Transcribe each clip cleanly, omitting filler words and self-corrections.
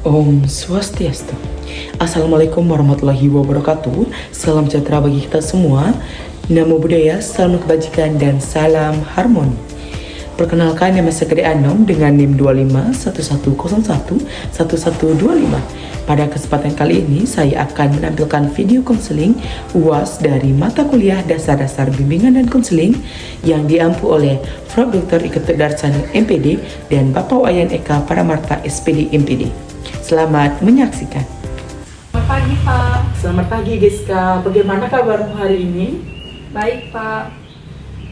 Om Swastiastu. Assalamualaikum warahmatullahi wabarakatuh. Salam sejahtera bagi kita semua. Namo Buddhaya, salam kebajikan dan salam harmoni. Perkenalkan, nama saya Kade Anom dengan NIM 2511011125. Pada kesempatan kali ini saya akan menampilkan video konseling UAS dari mata kuliah dasar-dasar bimbingan dan konseling yang diampu oleh Prof. Dr. Iketut Darsani MPD dan Bapak Wayan Eka Paramarta SPD MPD. Selamat menyaksikan. Selamat pagi, Pak. Selamat pagi, Giska. Bagaimana kabarmu hari ini? Baik, Pak.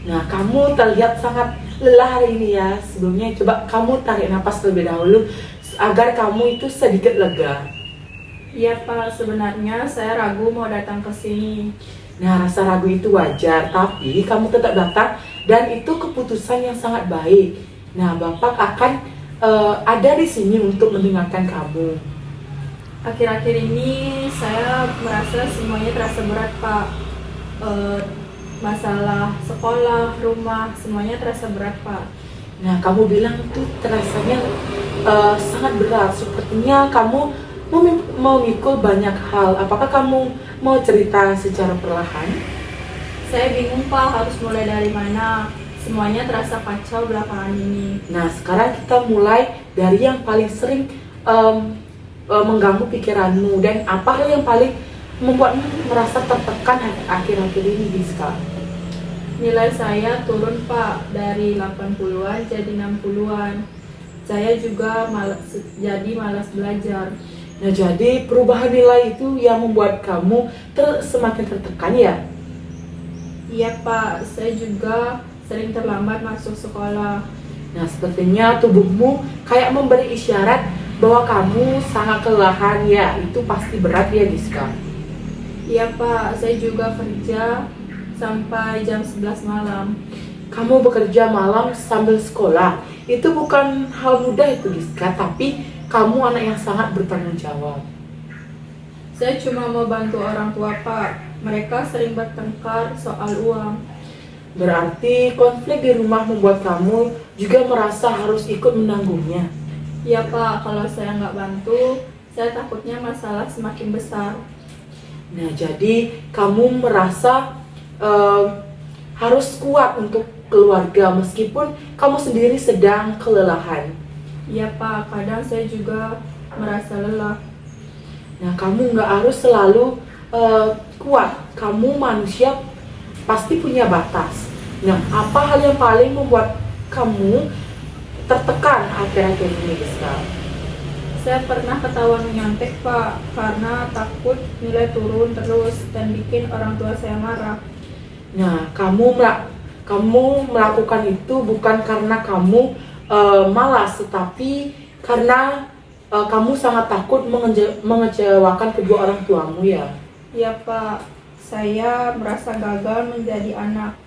Nah, kamu terlihat sangat lelah hari ini ya. Sebelumnya coba kamu tarik nafas terlebih dahulu agar kamu itu sedikit lega. Iya, Pak. Sebenarnya saya ragu mau datang ke sini. Nah, rasa ragu itu wajar, tapi kamu tetap datang dan itu keputusan yang sangat baik. Nah, Bapak akan ada di sini untuk mendengarkan kamu. Akhir-akhir ini saya merasa semuanya terasa berat, Pak. Masalah sekolah, rumah, semuanya terasa berat, Pak. Nah, kamu bilang itu terasanya sangat berat. Sepertinya kamu memikul banyak hal. Apakah kamu mau cerita secara perlahan? Saya bingung, Pak, harus mulai dari mana. Semuanya terasa kacau belakangan ini. Nah, sekarang kita mulai dari yang paling sering mengganggu pikiranmu dan apa hal yang paling membuatmu merasa tertekan akhir-akhir ini, Giska? Nilai saya turun, Pak, dari 80-an jadi 60-an. Saya juga jadi malas belajar. Nah, jadi perubahan nilai itu yang membuat kamu semakin tertekan ya? Iya, Pak, saya juga sering terlambat masuk sekolah. Nah, sepertinya tubuhmu kayak memberi isyarat bahwa kamu sangat kelelahan ya. Itu pasti berat ya, Giska? Iya, Pak, saya juga kerja sampai jam 11 malam. Kamu bekerja malam sambil sekolah. Itu bukan hal mudah itu, Giska, tapi kamu anak yang sangat bertanggung jawab. Saya cuma mau bantu orang tua, Pak. Mereka sering bertengkar soal uang. Berarti konflik di rumah membuat kamu juga merasa harus ikut menanggungnya. Iya, Pak, kalau saya nggak bantu, saya takutnya masalah semakin besar. Nah, jadi kamu merasa harus kuat untuk keluarga meskipun kamu sendiri sedang kelelahan. Iya, Pak, kadang saya juga merasa lelah. Nah, kamu nggak harus selalu kuat. Kamu manusia pasti punya batas. Nah, apa hal yang paling membuat kamu tertekan akhir-akhir ini, Giska? Saya pernah ketahuan menyontek, Pak, karena takut nilai turun terus dan bikin orang tua saya marah. Nah, kamu melakukan itu bukan karena kamu malas, tetapi karena kamu sangat takut mengecewakan kedua orang tuamu ya? Iya, Pak, saya merasa gagal menjadi anak.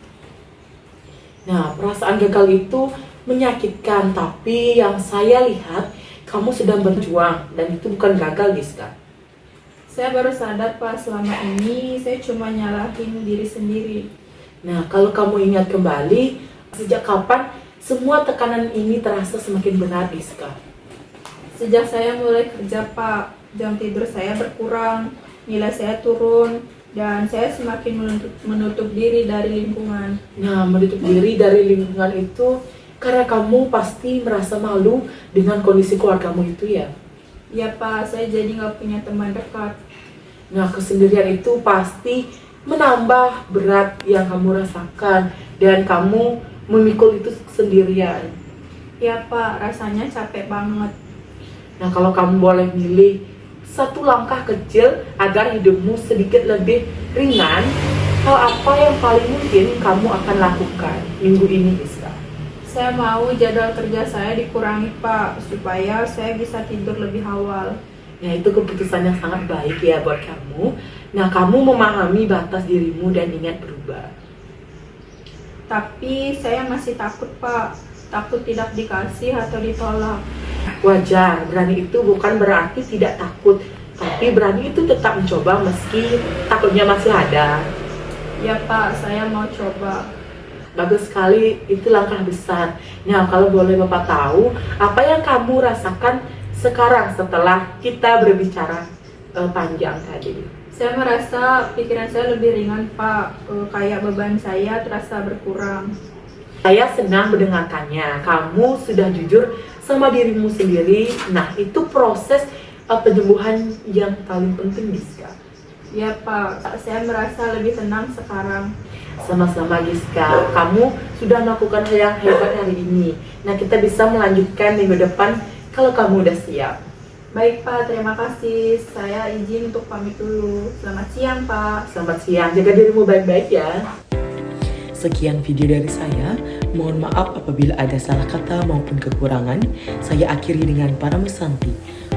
Nah, perasaan gagal itu menyakitkan, tapi yang saya lihat kamu sedang berjuang dan itu bukan gagal, Giska. Saya baru sadar, Pak, selama ini saya cuma nyalahin diri sendiri. Nah, kalau kamu ingat kembali, sejak kapan semua tekanan ini terasa semakin berat, Giska? Sejak saya mulai kerja, Pak, jam tidur saya berkurang, nilai saya turun, dan saya semakin menutup diri dari lingkungan. Nah, menutup diri dari lingkungan itu karena kamu pasti merasa malu dengan kondisi keluargamu itu ya? Ya, Pak, saya jadi nggak punya teman dekat. Nah, kesendirian itu pasti menambah berat yang kamu rasakan dan kamu memikul itu sendirian. Ya, Pak, rasanya capek banget. Nah, kalau kamu boleh milih satu langkah kecil agar hidupmu sedikit lebih ringan, hal apa yang paling mungkin kamu akan lakukan minggu ini, Giska? Saya mau jadwal kerja saya dikurangi, Pak, supaya saya bisa tidur lebih awal. Nah, itu keputusan yang sangat baik ya buat kamu. Nah, kamu memahami batas dirimu dan ingat berubah. Tapi saya masih takut, Pak. Takut tidak dikasih atau ditolak. Wajar, berani itu bukan berarti tidak takut, tapi berani itu tetap mencoba meski takutnya masih ada. Ya, Pak, saya mau coba. Bagus sekali, itu langkah besar. Nah, kalau boleh Bapak tahu, apa yang kamu rasakan sekarang setelah kita berbicara panjang tadi? Saya merasa pikiran saya lebih ringan, Pak. Kayak beban saya terasa berkurang. Saya senang mendengarkannya. Kamu sudah jujur sama dirimu sendiri. Nah, itu proses penyembuhan yang paling penting, Giska. Ya, Pak. Saya merasa lebih tenang sekarang. Sama-sama, Giska. Kamu sudah melakukan hal yang hebat hari ini. Nah, kita bisa melanjutkan minggu depan kalau kamu udah siap. Baik, Pak. Terima kasih. Saya izin untuk pamit dulu. Selamat siang, Pak. Selamat siang. Jaga dirimu baik-baik ya. Sekian video dari saya. Mohon maaf apabila ada salah kata maupun kekurangan. Saya akhiri dengan Parama Santi.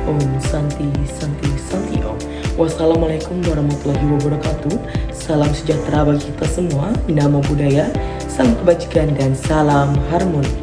Om Santi Santi Santi Om. Wassalamualaikum warahmatullahi wabarakatuh. Salam sejahtera bagi kita semua. Nama budaya, salam kebajikan dan salam harmoni.